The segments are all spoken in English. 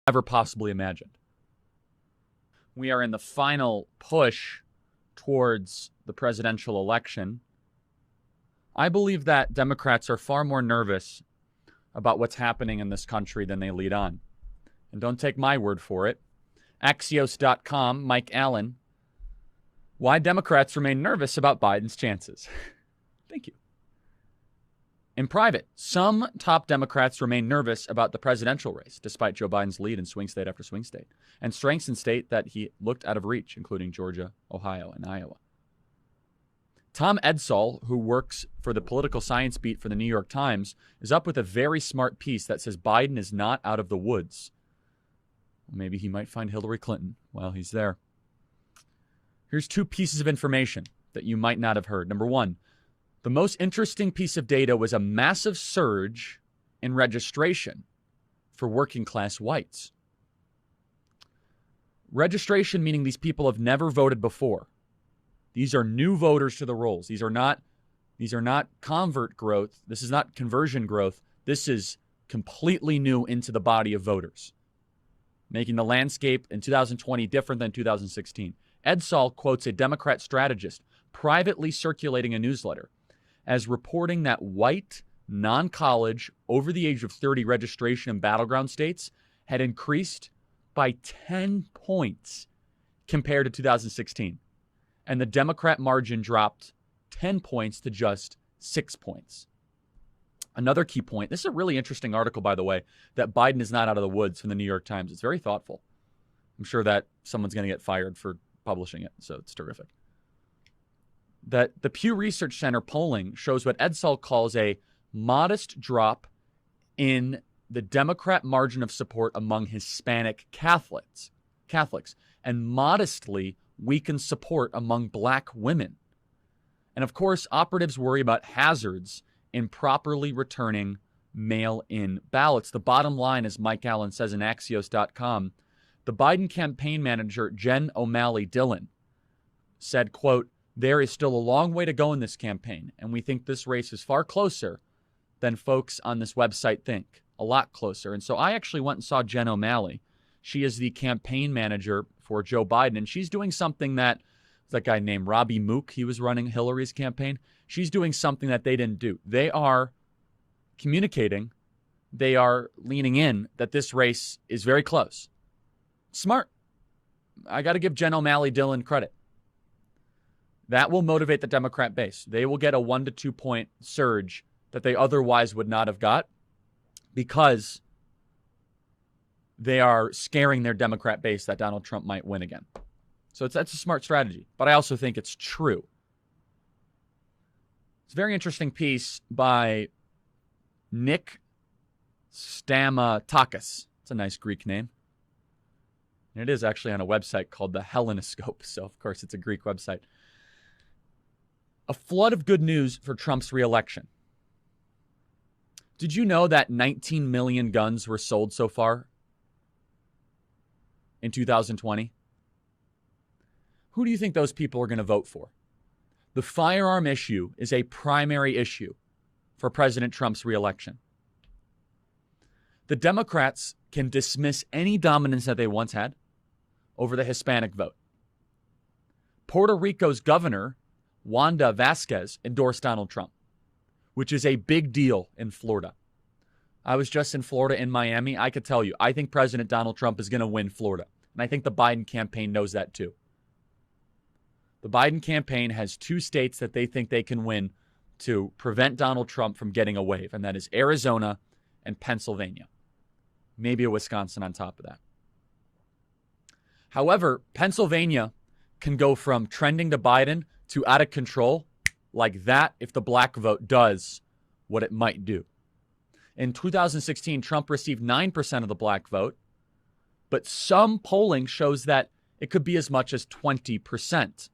ever possibly imagined. We are in the final push towards the presidential election. I believe that Democrats are far more nervous about what's happening in this country than they lead on. And don't take my word for it. Axios.com, Mike Allen, why Democrats remain nervous about Biden's chances. Thank you. In private, some top Democrats remain nervous about the presidential race, despite Joe Biden's lead in swing state after swing state, and strengths in state that he looked out of reach, including Georgia, Ohio, and Iowa. Tom Edsall, who works for the political science beat for the New York Times, is up with a very smart piece that says Biden is not out of the woods. Maybe he might find Hillary Clinton while he's there. Here's two pieces of information that you might not have heard. Number one, the most interesting piece of data was a massive surge in registration for working class whites. Registration meaning these people have never voted before. These are new voters to the rolls. These are not convert growth. This is not conversion growth. This is completely new into the body of voters, making the landscape in 2020 different than 2016. Edsall quotes a Democrat strategist privately circulating a newsletter as reporting that white, non-college, over the age of 30 registration in battleground states had increased by 10 points compared to 2016. And the Democrat margin dropped 10 points to just 6 points. Another key point, this is a really interesting article, by the way, that Biden is not out of the woods from the New York Times. It's very thoughtful. I'm sure that someone's going to get fired for publishing it, so it's terrific. That the Pew Research Center polling shows what Edsall calls a modest drop in the Democrat margin of support among Hispanic Catholics, and modestly weakened support among black women. And of course, operatives worry about hazards in properly returning mail-in ballots. The bottom line, as Mike Allen says in Axios.com, the Biden campaign manager, Jen O'Malley Dillon, said, quote, "There is still a long way to go in this campaign, and we think this race is far closer than folks on this website think, a lot closer." And so I actually went and saw Jen O'Malley. She is the campaign manager for Joe Biden, and she's doing something that guy named Robbie Mook, he was running Hillary's campaign. She's doing something that they didn't do. They are communicating, they are leaning in that this race is very close. Smart. I got to give Jen O'Malley Dillon credit. That will motivate the Democrat base. They will get a 1 to 2 point surge that they otherwise would not have got because they are scaring their Democrat base that Donald Trump might win again. So that's a smart strategy, but I also think it's true. It's a very interesting piece by Nick Stamatakis. It's a nice Greek name. And it is actually on a website called the Hellenoscope, so of course it's a Greek website. A flood of good news for Trump's reelection. Did you know that 19 million guns were sold so far in 2020? Who do you think those people are going to vote for? The firearm issue is a primary issue for President Trump's reelection. The Democrats can dismiss any dominance that they once had over the Hispanic vote. Puerto Rico's governor, Wanda Vasquez, endorsed Donald Trump, which is a big deal in Florida. I was just in Florida, in Miami. I could tell you, I think President Donald Trump is going to win Florida. And I think the Biden campaign knows that too. The Biden campaign has 2 states that they think they can win to prevent Donald Trump from getting a wave, and that is Arizona and Pennsylvania. Maybe a Wisconsin on top of that. However, Pennsylvania can go from trending to Biden to out of control like that if the black vote does what it might do. In 2016, Trump received 9% of the black vote, but some polling shows that it could be as much as 20%.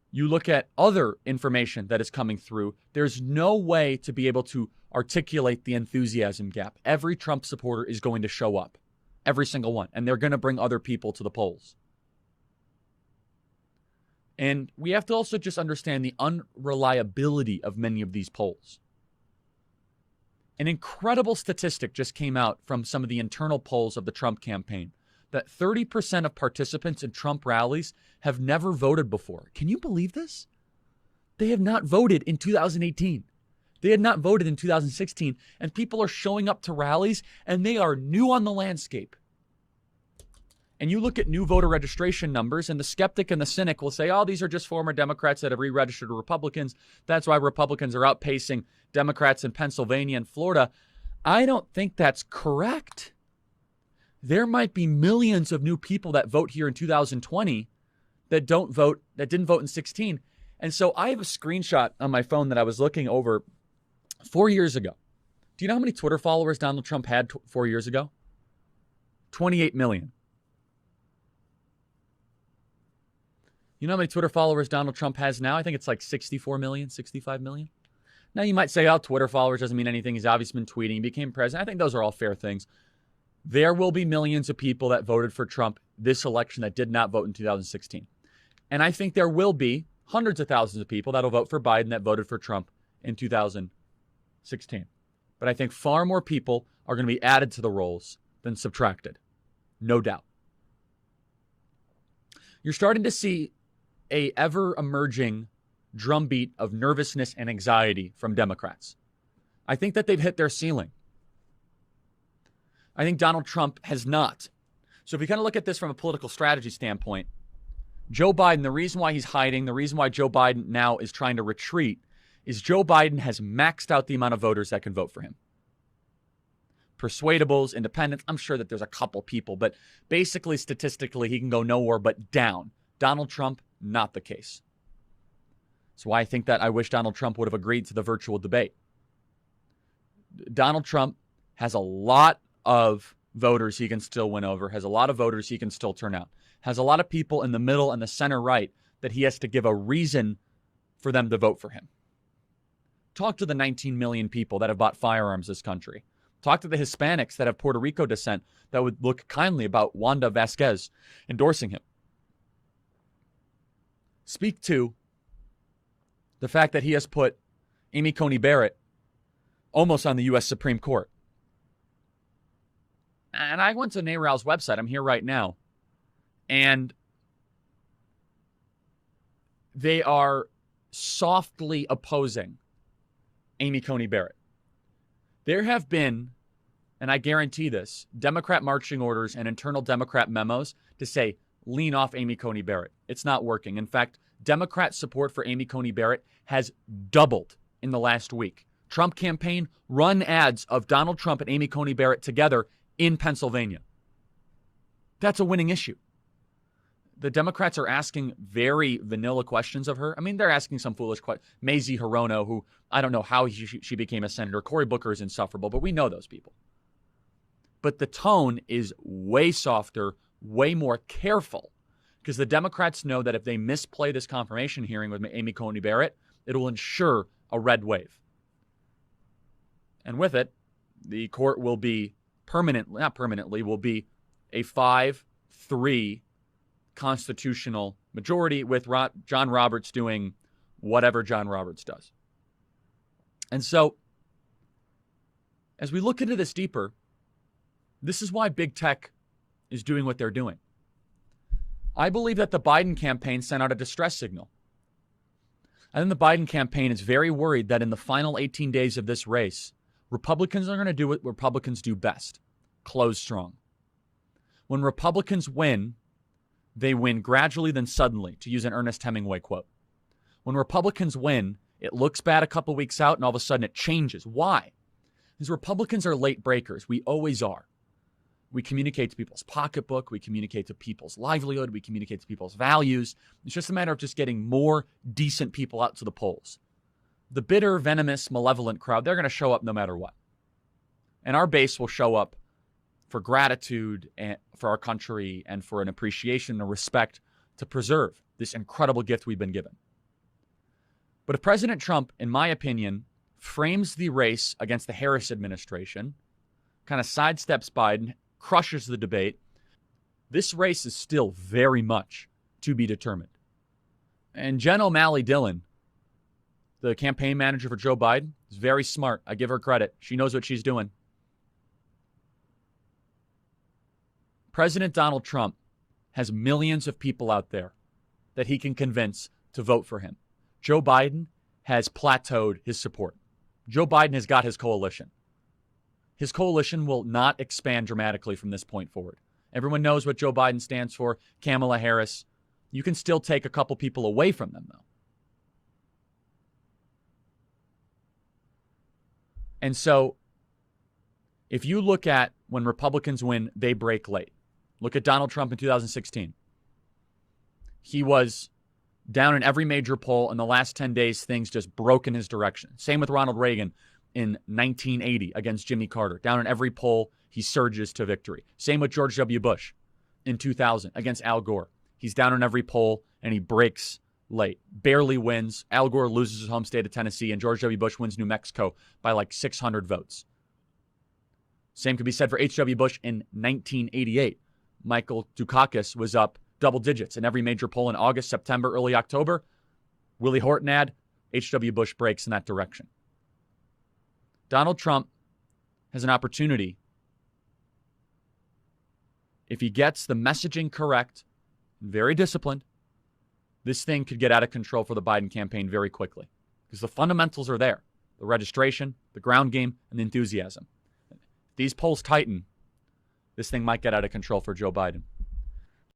You look at other information that is coming through, there's no way to be able to articulate the enthusiasm gap. Every Trump supporter is going to show up, every single one, and they're going to bring other people to the polls. And we have to also just understand the unreliability of many of these polls. An incredible statistic just came out from some of the internal polls of the Trump campaign that 30% of participants in Trump rallies have never voted before. Can you believe this? They have not voted in 2018. They had not voted in 2016, and people are showing up to rallies, and they are new on the landscape. And you look at new voter registration numbers, and the skeptic and the cynic will say, oh, these are just former Democrats that have re-registered Republicans. That's why Republicans are outpacing Democrats in Pennsylvania and Florida. I don't think that's correct. There might be millions of new people that vote here in 2020 that didn't vote in 16. And so I have a screenshot on my phone that I was looking over 4 years ago. Do you know how many Twitter followers Donald Trump had 4 years ago? 28 million. You know how many Twitter followers Donald Trump has now? I think it's like 64 million, 65 million. Now you might say, oh, Twitter followers doesn't mean anything. He's obviously been tweeting. He became president. I think those are all fair things. There will be millions of people that voted for Trump this election that did not vote in 2016. And I think there will be hundreds of thousands of people that'll vote for Biden that voted for Trump in 2016. But I think far more people are going to be added to the rolls than subtracted. No doubt. You're starting to see a ever-emerging drumbeat of nervousness and anxiety from Democrats. I think that they've hit their ceiling. I think Donald Trump has not. So if we kind of look at this from a political strategy standpoint, Joe Biden, the reason why he's hiding, the reason why Joe Biden now is trying to retreat is Joe Biden has maxed out the amount of voters that can vote for him. Persuadables, independents, I'm sure that there's a couple people, but basically, statistically, he can go nowhere but down. Donald Trump, not the case. That's why I think that I wish Donald Trump would have agreed to the virtual debate. Donald Trump has a lot of voters he can still win over, has a lot of voters he can still turn out, has a lot of people in the middle and the center right that he has to give a reason for them to vote for him. Talk to the 19 million people that have bought firearms this country. Talk to the Hispanics that have Puerto Rico descent that would look kindly about Wanda Vasquez endorsing him. Speak to the fact that he has put Amy Coney Barrett almost on the U.S. Supreme Court. And I went to NARAL's website. I'm here right now. And they are softly opposing Amy Coney Barrett. There have been, and I guarantee this, Democrat marching orders and internal Democrat memos to say, lean off Amy Coney Barrett. It's not working. In fact, Democrat support for Amy Coney Barrett has doubled in the last week. Trump campaign run ads of Donald Trump and Amy Coney Barrett together in Pennsylvania. That's a winning issue. The Democrats are asking very vanilla questions of her. I mean, they're asking some foolish questions. Mazie Hirono, who I don't know how she became a senator. Cory Booker is insufferable, but we know those people. But the tone is way softer, way more careful, because the Democrats know that if they misplay this confirmation hearing with Amy Coney Barrett, it will ensure a red wave. And with it, the court will be will be a 5-3 constitutional majority with John Roberts doing whatever John Roberts does. And so, as we look into this deeper, this is why big tech is doing what they're doing. I believe that the Biden campaign sent out a distress signal. I think the Biden campaign is very worried that in the final 18 days of this race, Republicans are going to do what Republicans do best: close strong. When Republicans win, they win gradually then suddenly, to use an Ernest Hemingway quote. When Republicans win, it looks bad a couple weeks out and all of a sudden it changes. Why? Because Republicans are late breakers. We always are. We communicate to people's pocketbook. We communicate to people's livelihood. We communicate to people's values. It's just a matter of just getting more decent people out to the polls. The bitter, venomous, malevolent crowd, they're going to show up no matter what. And our base will show up for gratitude and for our country and for an appreciation and respect to preserve this incredible gift we've been given. But if President Trump, in my opinion, frames the race against the Harris administration, kind of sidesteps Biden, crushes the debate, this race is still very much to be determined. And Jen O'Malley Dillon, the campaign manager for Joe Biden, It's very smart. I give her credit. She knows what she's doing. President Donald Trump has millions of people out there that he can convince to vote for him. Joe Biden has plateaued his support. Joe Biden has got his coalition. His coalition will not expand dramatically from this point forward. Everyone knows what Joe Biden stands for. Kamala Harris. You can still take a couple people away from them, though. And so, if you look at when Republicans win, they break late. Look at Donald Trump in 2016. He was down in every major poll. In the last 10 days, things just broke in his direction. Same with Ronald Reagan in 1980 against Jimmy Carter. Down in every poll, he surges to victory. Same with George W. Bush in 2000 against Al Gore. He's down in every poll, and he breaks late. Barely wins. Al Gore loses his home state of Tennessee, and George W. Bush wins New Mexico by like 600 votes. Same could be said for H.W. Bush in 1988. Michael Dukakis was up double digits in every major poll in August, September, early October. Willie Horton ad, H.W. Bush breaks in that direction. Donald Trump has an opportunity, if he gets the messaging correct, very disciplined, this thing could get out of control for the Biden campaign very quickly. Because the fundamentals are there. The registration, the ground game, and the enthusiasm. If these polls tighten, this thing might get out of control for Joe Biden.